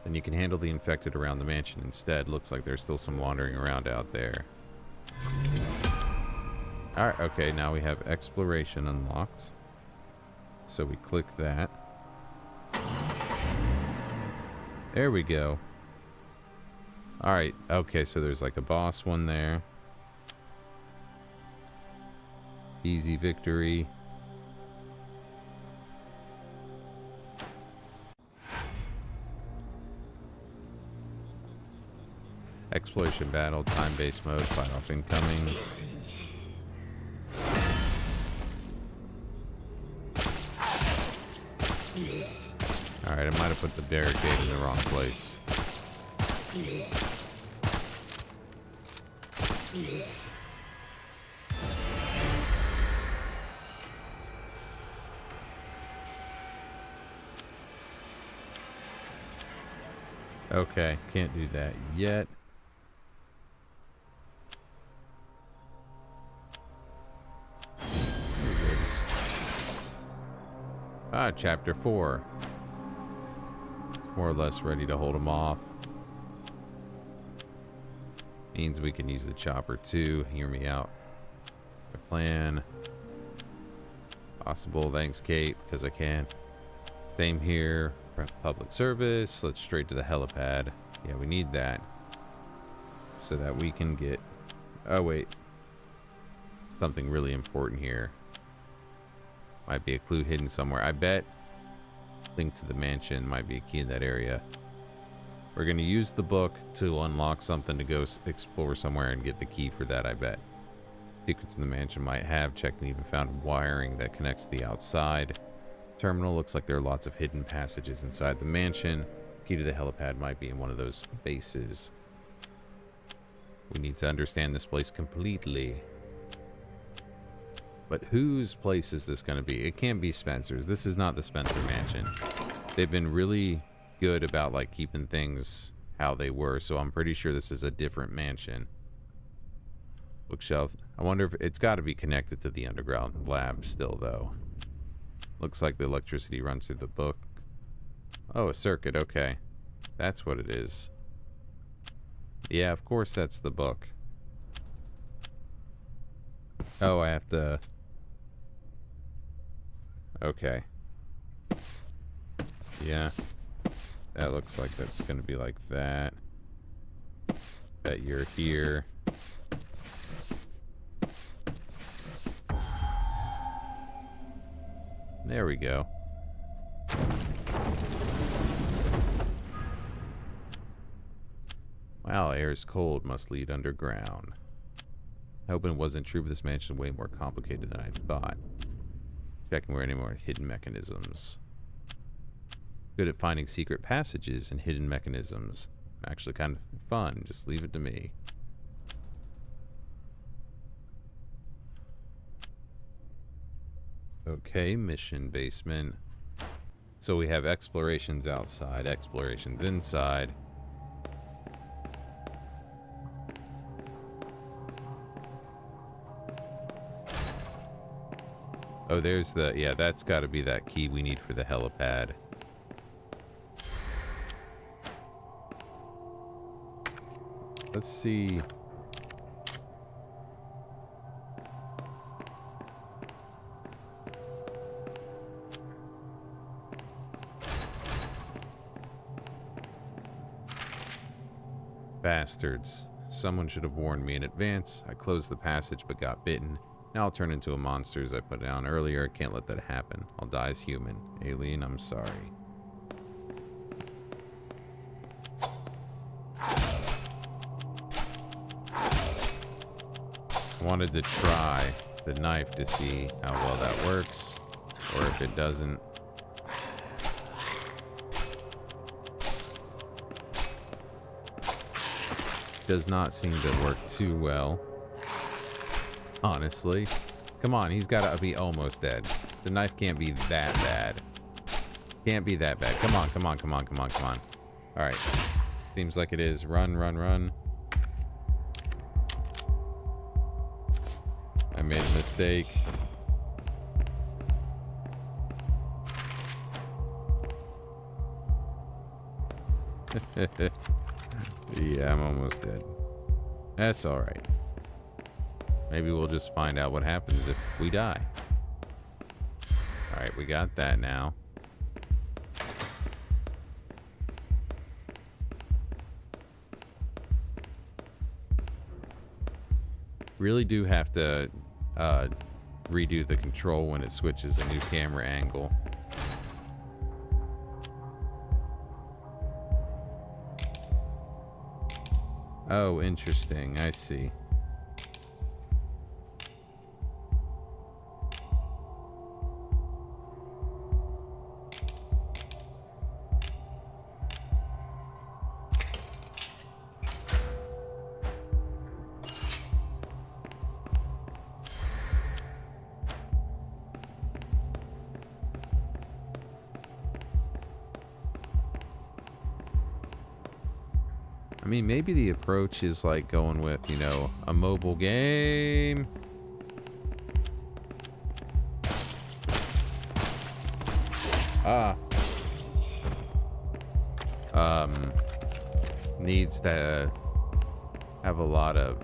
Then you can handle the infected around the mansion instead. Looks like there's still some wandering around out there. Alright, okay, now we have exploration unlocked. So we click that. There we go. Alright, okay, so there's like a boss one there. Easy victory. Exploration battle, time-based mode, fight off incoming. Alright, I might have put the barricade in the wrong place. Okay, can't do that yet. Ah, chapter 4. More or less ready to hold him off. Means we can use the chopper too. Hear me out. The plan. Possible. Thanks, Kate, because I can. Same here. Public service. Let's straight to the helipad. Yeah, we need that. So that we can get... Oh, wait. Something really important here. Might be a clue hidden somewhere. I bet link to the mansion might be a key in that area. We're going to use the book to unlock something to go explore somewhere and get the key for that, I bet. Secrets in the mansion might have. Checked and even found wiring that connects to the outside. Terminal looks like there are lots of hidden passages inside the mansion. Key to the helipad might be in one of those bases. We need to understand this place completely. But whose place is this going to be? It can't be Spencer's. This is not the Spencer mansion. They've been really good about like keeping things how they were, so I'm pretty sure this is a different mansion. Bookshelf. I wonder if it's got to be connected to the underground lab still, though. Looks like the electricity runs through the book. Oh, a circuit. Okay. That's what it is. Yeah, of course that's the book. Oh, I have to... Okay. Yeah. That looks like that's going to be like that. Bet you're here. There we go. Wow, air is cold. Must lead underground. Hoping it wasn't true, but this mansion is way more complicated than I thought. Checking where any more hidden mechanisms. Good at finding secret passages and hidden mechanisms. Actually kind of fun. Just leave it to me. Okay, mission basement. So we have explorations outside, explorations inside. Oh, there's the... Yeah, that's got to be that key we need for the helipad. Let's see... Bastards. Someone should have warned me in advance. I closed the passage but got bitten. Now I'll turn into a monster as I put down earlier. Can't let that happen. I'll die as human. Alien, I'm sorry. Wanted to try the knife to see how well that works. Or if it doesn't. Does not seem to work too well. Honestly. Come on, he's got to be almost dead. The knife can't be that bad. Can't be that bad. Come on, come on, come on, come on, come on. Alright. Seems like it is. Run, run, run. I made a mistake. Yeah, I'm almost dead. That's alright. Maybe we'll just find out what happens if we die. Alright, we got that now. Really do have to redo the control when it switches a new camera angle. Oh, interesting. I see. I mean, maybe the approach is like going with, you know, a mobile game. Needs to have a lot of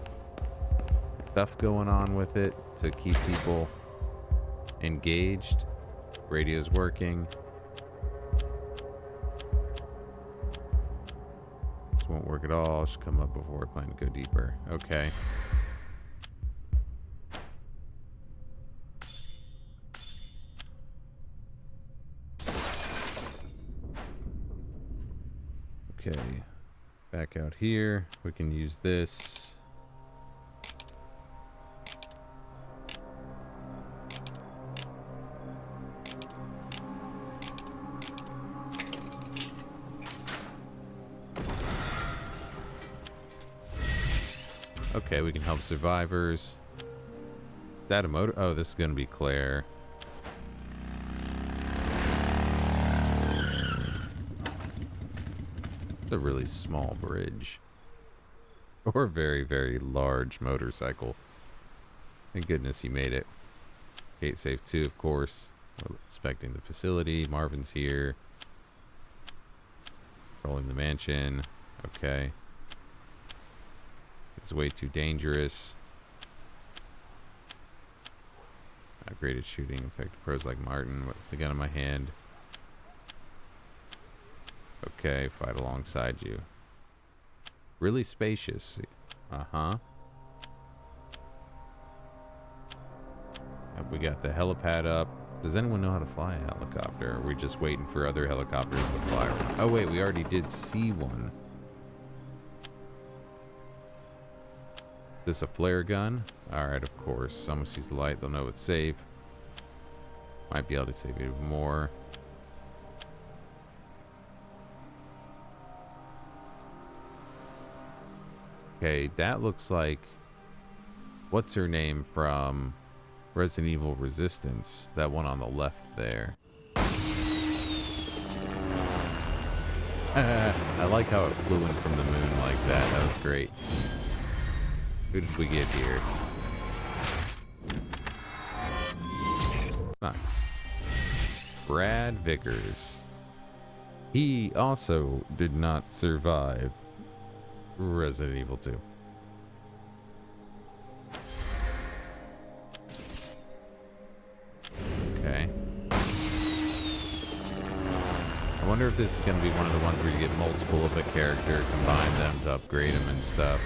stuff going on with it to keep people engaged. Radio's working. This won't work at all. Should come up before we're planning to go deeper. Okay. Okay. Back out here. We can use this. Okay, we can help survivors. Is that a motor? Oh, this is going to be Claire. It's a really small bridge. Or a very, very large motorcycle. Thank goodness you made it. Gate safe 2, of course. We're inspecting the facility. Marvin's here. Controlling the mansion. Okay. It's way too dangerous. Not great at shooting. Effective pros like Martin with the gun in my hand. Okay, fight alongside you. Really spacious. Uh-huh. We got the helipad up. Does anyone know how to fly a helicopter? Or are we just waiting for other helicopters to fly around? Oh wait, we already did see one. Is this a flare gun? Alright, of course. Someone sees the light, they'll know it's safe. Might be able to save even more. Okay, that looks like... What's her name from Resident Evil Resistance? That one on the left there. I like how it flew in from the moon like that. That was great. Who did we get here? It's not. Brad Vickers. He also did not survive Resident Evil 2. Okay. I wonder if this is going to be one of the ones where you get multiple of a character, combine them to upgrade them and stuff.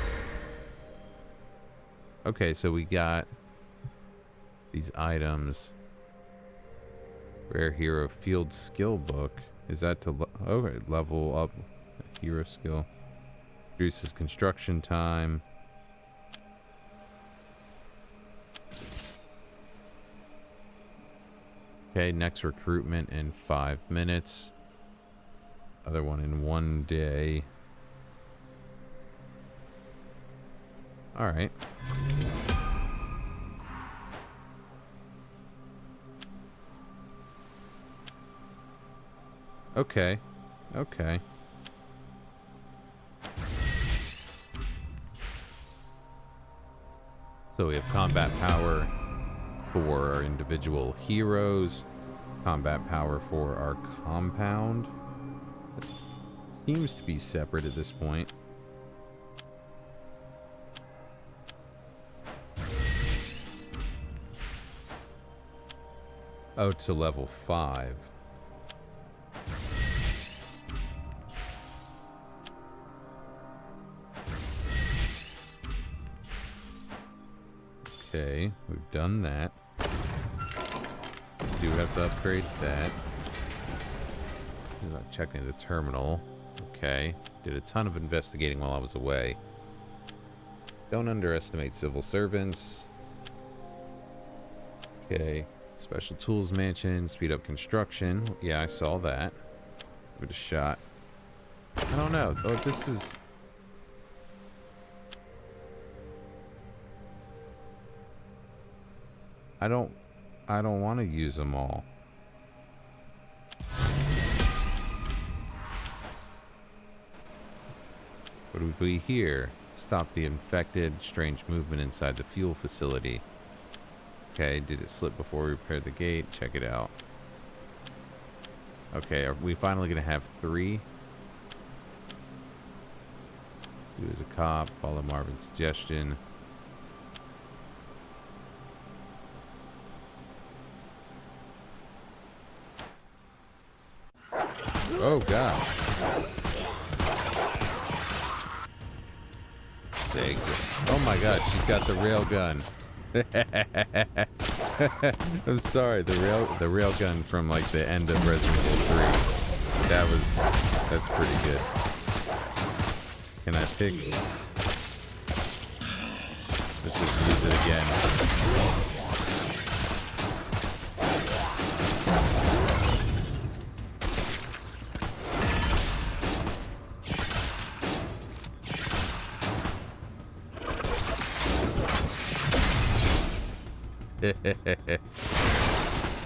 Okay, so we got these items. Rare Hero Field Skill Book. Is that to okay, level up hero skill? Reduces construction time. Okay, next recruitment in 5 minutes. Other one in 1 day. Alright. Okay. Okay. So we have combat power for our individual heroes. Combat power for our compound. It seems to be separate at this point. Oh, to level 5. Okay, we've done that. Do have to upgrade that. Checking the terminal. Okay, did a ton of investigating while I was away. Don't underestimate civil servants. Okay, special tools mansion, speed up construction. Yeah, I saw that. Give it a shot. I don't know. Oh, this is... I don't want to use them all. What do we hear? Stop the infected. Strange movement inside the fuel facility. Okay, did it slip before we repaired the gate? Check it out. Okay, are we finally going to have 3? Do as a cop, follow Marvin's suggestion. Oh gosh. Dang. Oh my god, she's got the rail gun. I'm sorry, the rail gun from like the end of Resident Evil 3. That's pretty good. Can I pick? Let's just use it again.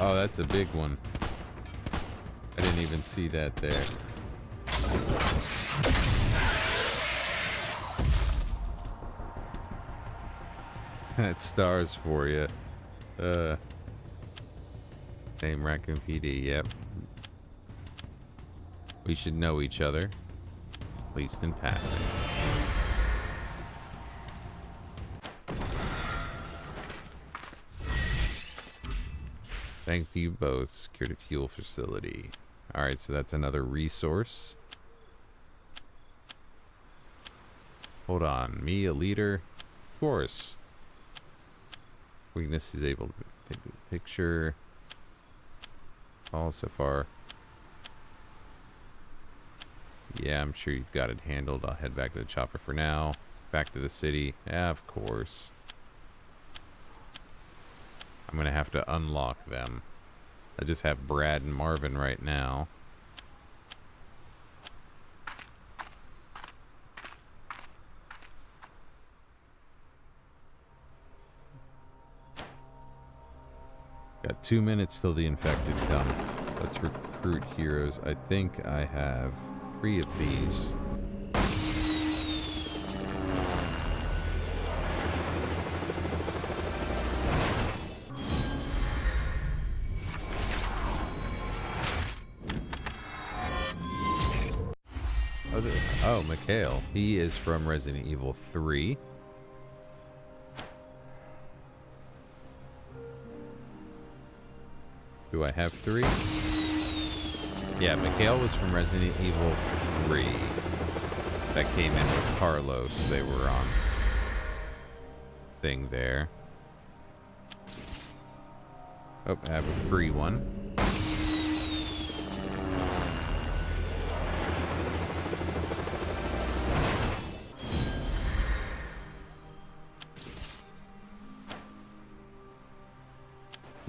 Oh, that's a big one. I didn't even see that there. That's stars for you. Same Raccoon PD, yep. We should know each other, at least in passing. Thank you both. Secured a fuel facility. Alright, so that's another resource. Hold on. Me, a leader? Of course. Weakness is able to take a picture. All so far. Yeah, I'm sure you've got it handled. I'll head back to the chopper for now. Back to the city. Yeah, of course. I'm gonna have to unlock them. I just have Brad and Marvin right now. Got 2 minutes till the infected come. Let's recruit heroes. I think I have 3 of these. Oh, Mikhail. He is from Resident Evil 3. Do I have 3? Yeah, Mikhail was from Resident Evil 3. That came in with Carlos. They were on thing there. Oh, I have a free one.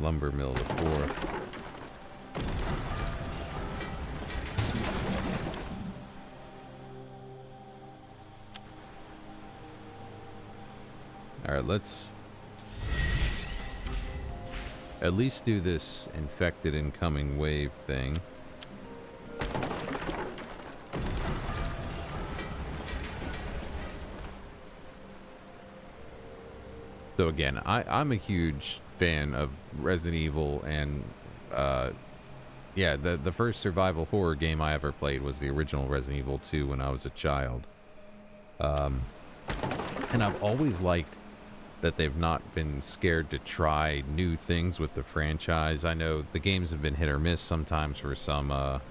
Lumber mill to 4. Alright, let's at least do this infected incoming wave thing. So again, I'm a huge fan of Resident Evil, and yeah, the first survival horror game I ever played was the original Resident Evil 2 when I was a child. And I've always liked that they've not been scared to try new things with the franchise. I know the games have been hit or miss sometimes for some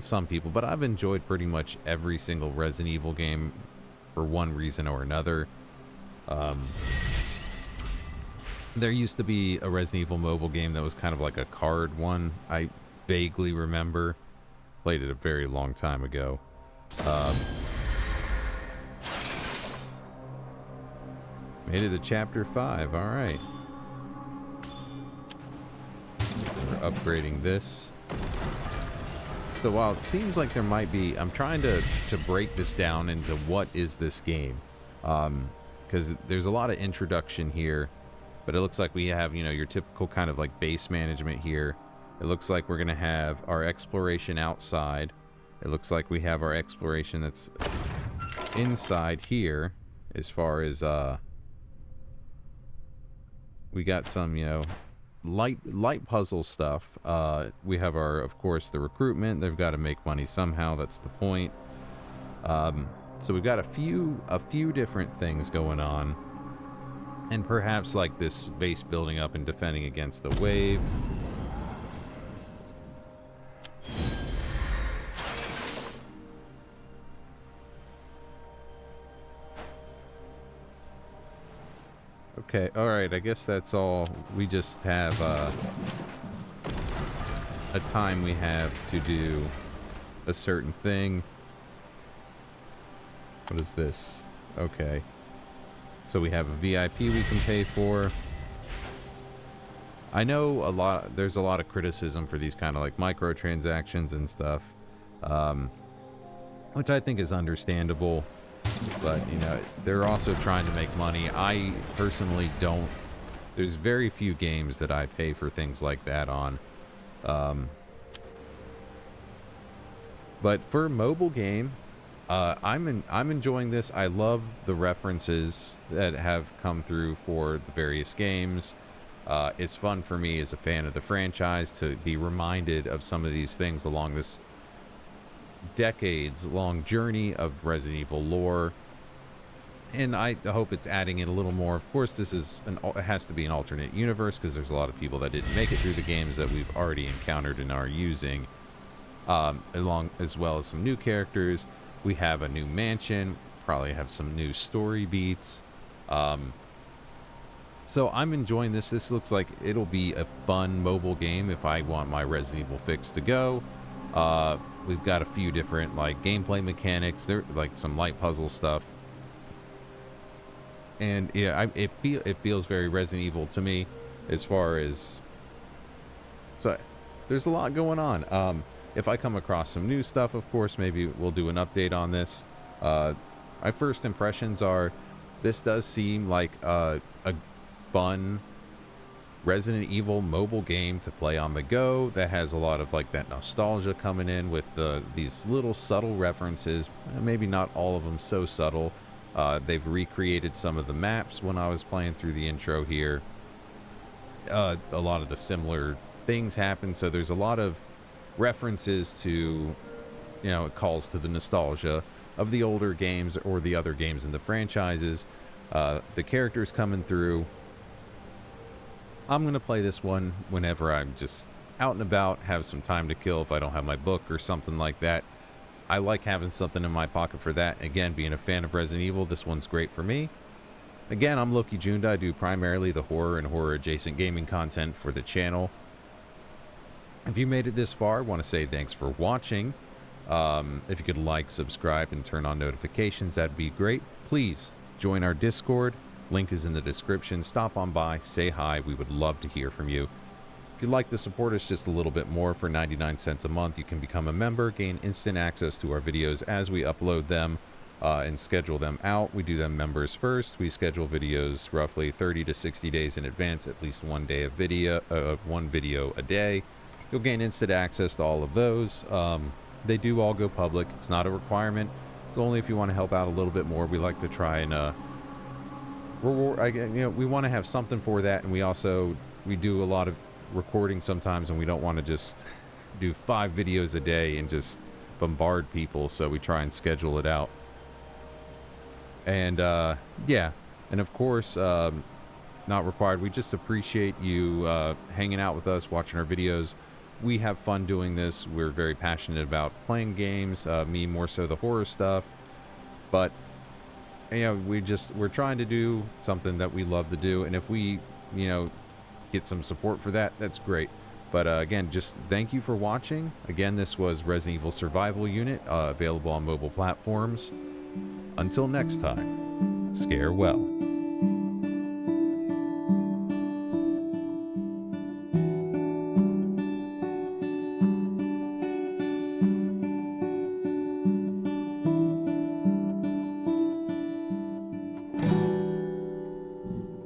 some people, but I've enjoyed pretty much every single Resident Evil game for one reason or another. There used to be a Resident Evil mobile game that was kind of like a card one. I vaguely remember. Played it a very long time ago. Made it to chapter 5. Alright. We're upgrading this. So while it seems like there might be... I'm trying to break this down into what is this game. Because there's a lot of introduction here. But it looks like we have, you know, your typical kind of like base management here. It looks like we're going to have our exploration outside. It looks like we have our exploration that's inside here. As far as, we got some, you know, light puzzle stuff. We have our, of course, the recruitment. They've got to make money somehow. That's the point. So we've got a few different things going on. And perhaps like this base building up and defending against the wave. Okay, alright, I guess that's all. We just have a time we have to do a certain thing. What is this? Okay. So we have a VIP we can pay for. I know there's a lot of criticism for these kind of like microtransactions and stuff, which I think is understandable. But, you know, they're also trying to make money. I personally don't. There's very few games that I pay for things like that on. But for a mobile game, I'm enjoying this. I love the references that have come through for the various games. It's fun for me as a fan of the franchise to be reminded of some of these things along this decades-long journey of Resident Evil lore. And I hope it's adding in a little more. Of course, this is it has to be an alternate universe because there's a lot of people that didn't make it through the games that we've already encountered and are using, as well as some new characters. We have a new mansion, probably have some new story beats. So I'm enjoying this. This looks like it'll be a fun mobile game if I want my Resident Evil fix to go. We've got a few different like gameplay mechanics. There like some light puzzle stuff. And yeah, it feels very Resident Evil to me as far as... So there's a lot going on. If I come across some new stuff, of course, maybe we'll do an update on this. My first impressions are this does seem like a fun Resident Evil mobile game to play on the go that has a lot of like that nostalgia coming in with these little subtle references. Maybe not all of them so subtle. They've recreated some of the maps when I was playing through the intro here. A lot of the similar things happen, so there's a lot of references to, you know, it calls to the nostalgia of the older games or the other games in the franchises. The characters coming through. I'm going to play this one whenever I'm just out and about, have some time to kill if I don't have my book or something like that. I like having something in my pocket for that. Again, being a fan of Resident Evil, this one's great for me. Again, I'm Loki Junda. I do primarily the horror and horror-adjacent gaming content for the channel. If you made it this far, I want to say thanks for watching. If you could like, subscribe, and turn on notifications, that'd be great. Please join our Discord. Link is in the description. Stop on by, say hi. We would love to hear from you. If you'd like to support us just a little bit more for 99 cents a month, you can become a member, gain instant access to our videos as we upload them and schedule them out. We do them members first. We schedule videos roughly 30 to 60 days in advance, at least one video a day. You'll gain instant access to all of those. They do all go public. It's not a requirement. It's only if you want to help out a little bit more. We like to try and we want to have something for that, and we do a lot of recording sometimes, and we don't want to just do 5 videos a day and just bombard people, so we try and schedule it out. And yeah, and of course, not required. We just appreciate you hanging out with us, watching our videos. We have fun doing this. We're very passionate about playing games, me more so the horror stuff, but you know, we're trying to do something that we love to do, and if we, you know, get some support for that, that's great. But again, just thank you for watching. Again, this was Resident Evil Survival Unit, available on mobile platforms. Until next time, scare well.